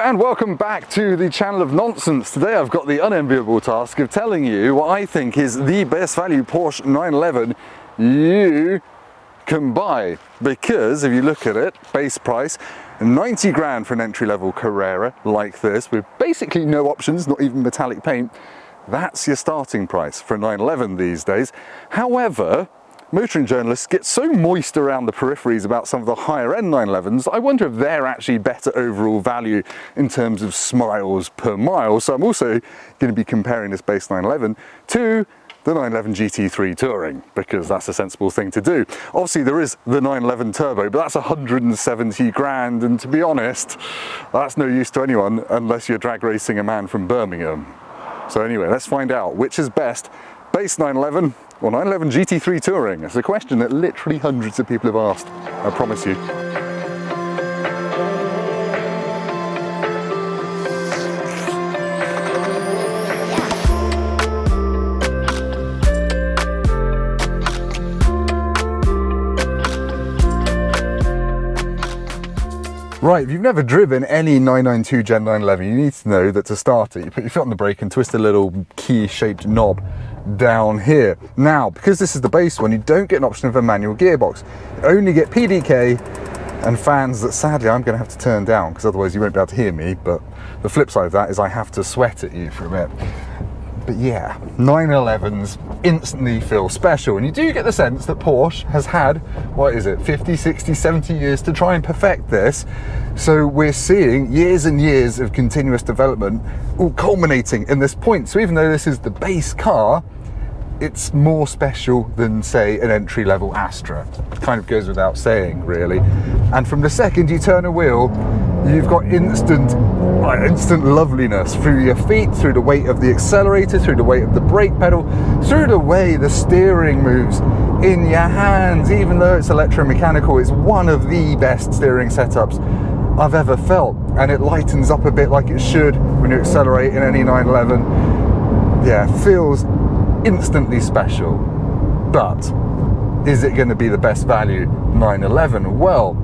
and welcome back to the channel of nonsense. Today I've got the unenviable task of telling you what I think is the best value Porsche 911 you can buy. Because if you look at it, base price, 90 grand for an entry-level Carrera like this with basically no options, not even metallic paint. That's your starting price for a 911 these days. However, motoring journalists get so moist around the peripheries about some of the higher end 911s, I wonder if they're actually better overall value in terms of miles per mile. So I'm also going to be comparing this base 911 to the 911 GT3 Touring, because that's a sensible thing to do. Obviously there is the 911 Turbo, but that's 170 grand, and to be honest, that's no use to anyone unless you're drag racing a man from Birmingham. So anyway, let's find out which is best, base 911 or 911 GT3 Touring. It's a question that literally hundreds of people have asked, I promise you. Right, if you've never driven any 992 Gen 911, you need to know that to start it, you put your foot on the brake and twist a little key-shaped knob down here. Now, because this is the base one, you don't get an option of a manual gearbox. You only get PDK and fans that sadly I'm going to have to turn down, because otherwise you won't be able to hear me, but the flip side of that is I have to sweat at you for a bit. But yeah, 911s instantly feel special, and you do get the sense that Porsche has had, what is it, 50, 60, 70 years to try and perfect this. So we're seeing years and years of continuous development all culminating in this point. So even though this is the base car, it's more special than, say, an entry-level Astra. It kind of goes without saying, really. And from the second you turn a wheel, you've got instant loveliness through your feet, through the weight of the accelerator, through the weight of the brake pedal, through the way the steering moves in your hands. Even though it's electromechanical, it's one of the best steering setups I've ever felt, and it lightens up a bit like it should when you accelerate in any 911. Yeah, feels instantly special. But is it going to be the best value 911? Well,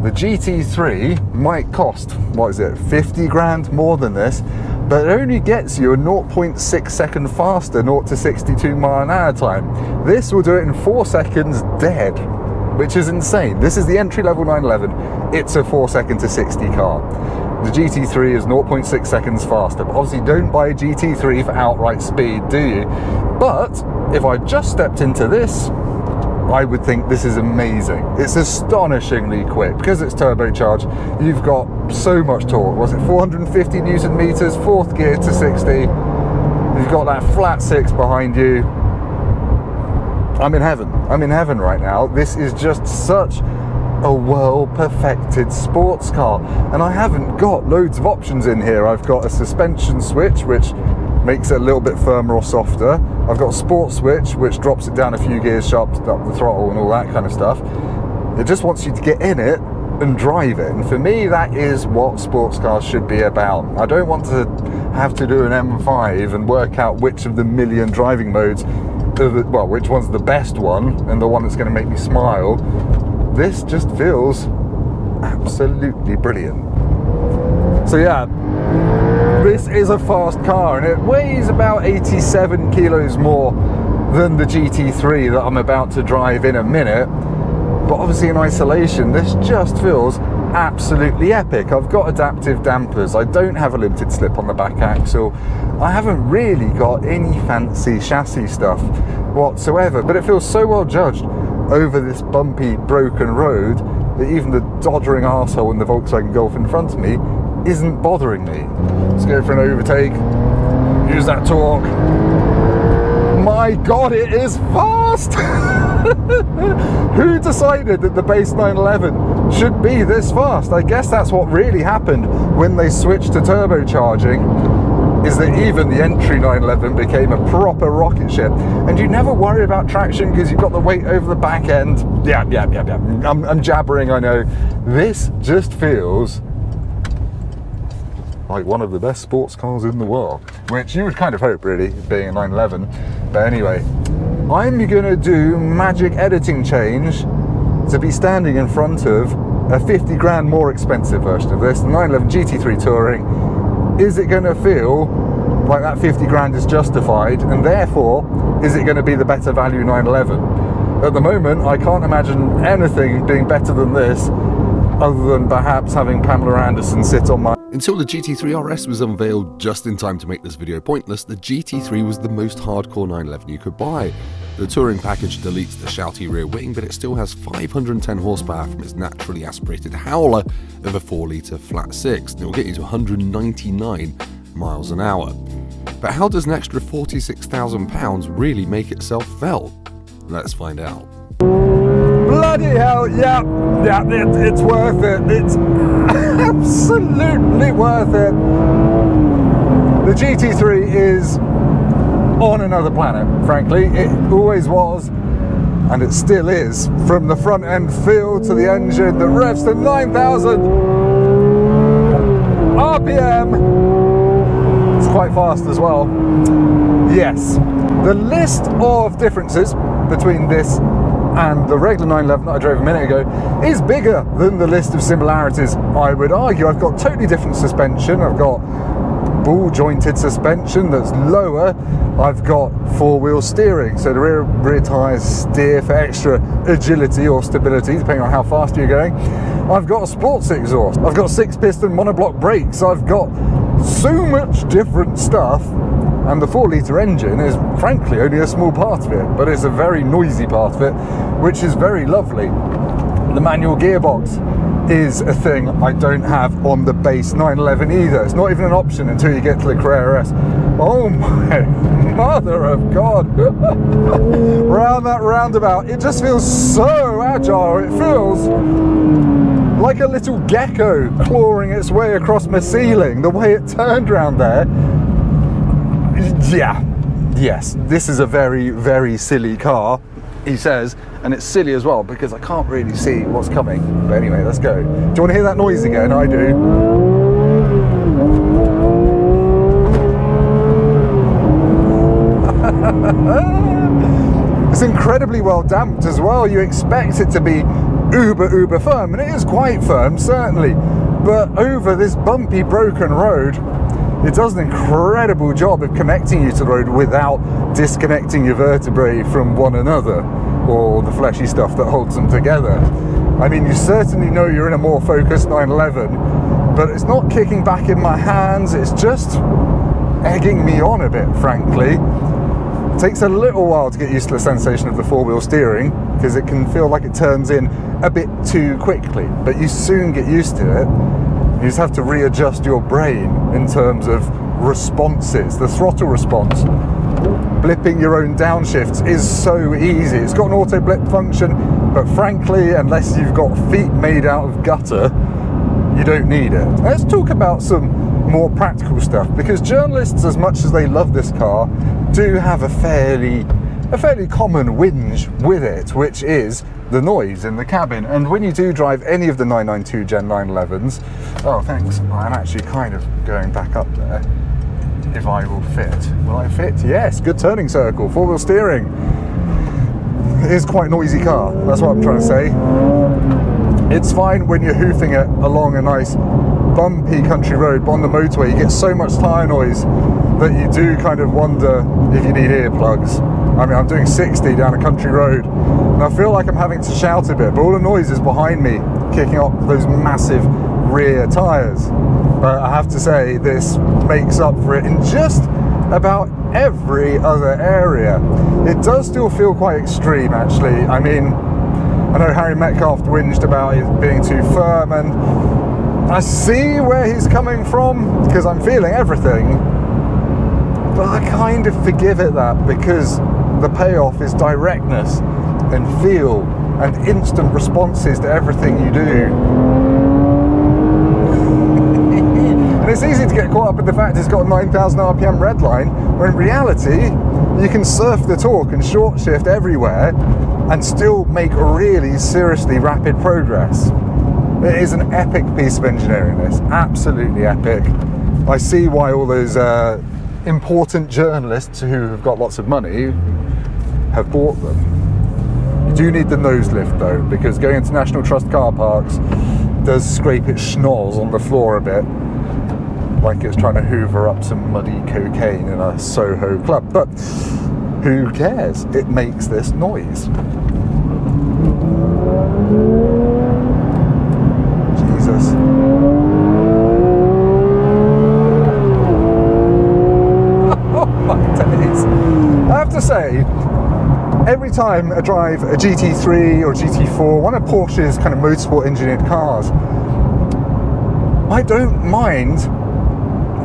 the GT3 might cost, what is it, 50 grand more than this, but it only gets you a 0.6 second faster 0 to 62 mile an hour time. This will do it in 4 seconds dead, which is insane. This is the entry-level 911. It's a 4 second to 60 car. The GT3 is 0.6 seconds faster, but obviously don't buy a GT3 for outright speed, do you? But if I just stepped into this, I would think this is amazing. It's astonishingly quick. Because it's turbocharged, you've got so much torque. Was it 450 Newton meters, fourth gear to 60? You've got that flat six behind you. I'm in heaven. I'm in heaven right now. This is just such a well-perfected sports car. And I haven't got loads of options in here. I've got a suspension switch, which makes it a little bit firmer or softer. I've got a sport switch, which drops it down a few gears, sharps up the throttle and all that kind of stuff. It just wants you to get in it and drive it. And for me, that is what sports cars should be about. I don't want to have to do an M5 and work out which of the million driving modes, well, which one's the best one and the one that's going to make me smile. This just feels absolutely brilliant. So yeah, this is a fast car, and it weighs about 87 kilos more than the GT3 that I'm about to drive in a minute. But obviously in isolation, this just feels absolutely epic. I've got adaptive dampers. I don't have a limited slip on the back axle. I haven't really got any fancy chassis stuff whatsoever, but it feels so well judged over this bumpy, broken road that even the doddering arsehole in the Volkswagen Golf in front of me isn't bothering me. Let's go for an overtake. Use that torque. My God, it is fast! Who decided that the base 911 should be this fast? I guess that's what really happened when they switched to turbocharging, is that even the entry 911 became a proper rocket ship. And you never worry about traction because you've got the weight over the back end. Yeah. I'm jabbering, I know. This just feels like one of the best sports cars in the world, which you would kind of hope, really, being a 911. But anyway, I'm gonna do magic editing change to be standing in front of a 50 grand more expensive version of this, the 911 GT3 Touring, is it going to feel like that 50 grand is justified, and therefore is it going to be the better value 911? At the moment, I can't imagine anything being better than this, other than perhaps having Pamela Anderson sit on my... Until the GT3 RS was unveiled just in time to make this video pointless, the GT3 was the most hardcore 911 you could buy. The Touring package deletes the shouty rear wing, but it still has 510 horsepower from its naturally aspirated howler of a 4-litre flat 6, and it will get you to 199 miles an hour. But how does an extra £46,000 really make itself felt? Let's find out. Bloody hell, yeah, it's worth it. It's absolutely worth it. The GT3 is on another planet, frankly. It always was, and it still is. From the front end feel to the engine that revs to 9,000 RPM. It's quite fast as well. Yes, the list of differences between this and the regular 911 that I drove a minute ago is bigger than the list of similarities, I would argue. I've got totally different suspension. I've got ball jointed suspension that's lower. I've got 4-wheel steering, so the rear tyres steer for extra agility or stability depending on how fast you're going. I've got a sports exhaust. I've got 6-piston monoblock brakes. I've got so much different stuff. And the 4-litre engine is frankly only a small part of it, but it's a very noisy part of it, which is very lovely. The manual gearbox is a thing I don't have on the base 911 either. It's not even an option until you get to the Carrera S. Oh my mother of God. Round that roundabout, it just feels so agile. It feels like a little gecko clawing its way across my ceiling, the way it turned around there. Yeah, yes, this is a very, very silly car, he says, and it's silly as well because I can't really see what's coming. But anyway, let's go. Do you want to hear that noise again? I do. It's incredibly well damped as well. You expect it to be uber firm, and it is quite firm, certainly. But over this bumpy, broken road, it does an incredible job of connecting you to the road without disconnecting your vertebrae from one another, or the fleshy stuff that holds them together. I mean, you certainly know you're in a more focused 911, but it's not kicking back in my hands, it's just egging me on a bit, frankly. It takes a little while to get used to the sensation of the 4-wheel steering, because it can feel like it turns in a bit too quickly, but you soon get used to it. You just have to readjust your brain in terms of responses. The throttle response, blipping your own downshifts is so easy. It's got an auto blip function, but frankly, unless you've got feet made out of gutter, you don't need it. Let's talk about some more practical stuff, because journalists, as much as they love this car, do have a fairly common whinge with it, which is the noise in the cabin. And when you do drive any of the 992 Gen 911s, oh thanks, I'm actually kind of going back up there, if I will fit. Will I fit? Yes, good turning circle, 4-wheel steering. It is quite a noisy car, that's what I'm trying to say. It's fine when you're hoofing it along a nice bumpy country road, but on the motorway you get so much tyre noise that you do kind of wonder if you need earplugs. I mean, I'm doing 60 down a country road, and I feel like I'm having to shout a bit, but all the noise is behind me, kicking up those massive rear tyres. But I have to say, this makes up for it in just about every other area. It does still feel quite extreme, actually. I mean, I know Harry Metcalf whinged about it being too firm, and I see where he's coming from, because I'm feeling everything, but I kind of forgive it that, because the payoff is directness and feel and instant responses to everything you do. And it's easy to get caught up in the fact it's got a 9,000 RPM redline, when in reality you can surf the torque and short shift everywhere and still make really seriously rapid progress. It is an epic piece of engineering, this, absolutely epic. I see why all those important journalists who have got lots of money have bought them. You do need the nose lift though, because going into National Trust car parks does scrape its schnoz on the floor a bit, like it's trying to hoover up some muddy cocaine in a Soho club. But who cares? It makes this noise. Jesus. Oh my days. I have to say, every time I drive a GT3 or a GT4, one of Porsche's kind of motorsport engineered cars, I don't mind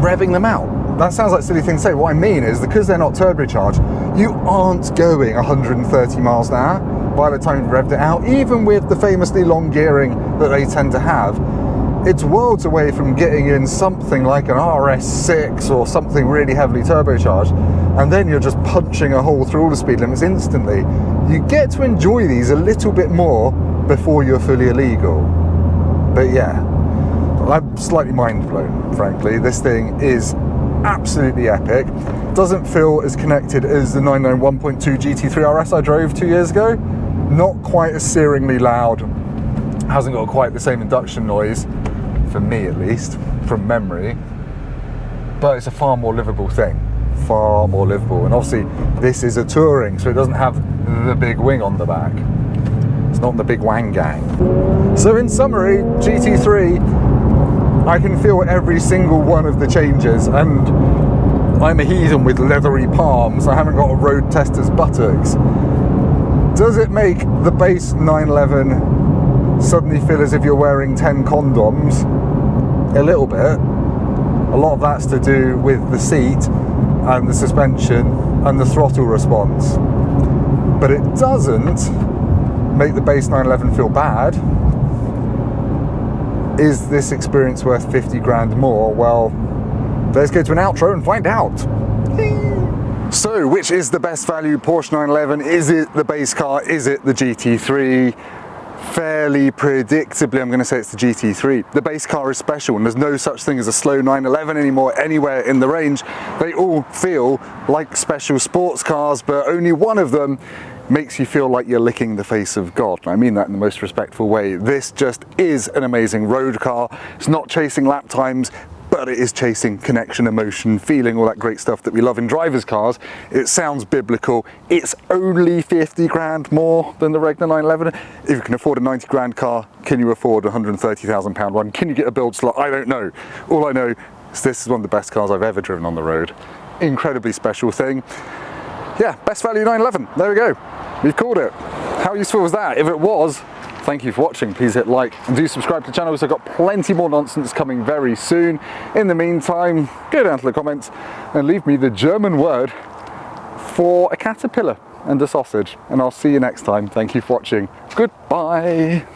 revving them out. That sounds like a silly thing to say. What I mean is, because they're not turbocharged, you aren't going 130 miles an hour by the time you've revved it out. Even with the famously long gearing that they tend to have, it's worlds away from getting in something like an RS6 or something really heavily turbocharged, and then you're just punching a hole through all the speed limits instantly. You get to enjoy these a little bit more before you're fully illegal. But yeah, I'm slightly mind blown, frankly. This thing is absolutely epic. Doesn't feel as connected as the 991.2 GT3 RS I drove 2 years ago. Not quite as searingly loud. Hasn't got quite the same induction noise, for me at least, from memory. But it's a far more livable thing. Far more livable. And obviously this is a touring, so it doesn't have the big wing on the back. It's not the big wang gang. So in summary, GT3, I can feel every single one of the changes, and I'm a heathen with leathery palms. I haven't got a road tester's buttocks. Does it make the base 911 suddenly feel as if you're wearing 10 condoms? A little bit. A lot of that's to do with the seat and the suspension and the throttle response. But it doesn't make the base 911 feel bad. Is this experience worth 50 grand more? Well, let's go to an outro and find out. So, which is the best value Porsche 911? Is it the base car? Is it the GT3? Fairly predictably, I'm going to say it's the GT3. The base car is special, and there's no such thing as a slow 911 anymore anywhere in the range. They all feel like special sports cars, but only one of them makes you feel like you're licking the face of God. And I mean that in the most respectful way. This just is an amazing road car. It's not chasing lap times, but it is chasing connection, emotion, feeling, all that great stuff that we love in drivers' cars. It sounds biblical. It's only 50 grand more than the regular 911. If you can afford a 90 grand car, can you afford a 130,000 pound one? Can you get a build slot? I don't know. All I know is this is one of the best cars I've ever driven on the road. Incredibly special thing. Yeah, best value 911. There we go. We've called it. How useful was that? If it was, thank you for watching. Please hit like and do subscribe to the channel, because I've got plenty more nonsense coming very soon. In the meantime, go down to the comments and leave me the German word for a caterpillar and a sausage, and I'll see you next time. Thank you for watching. Goodbye.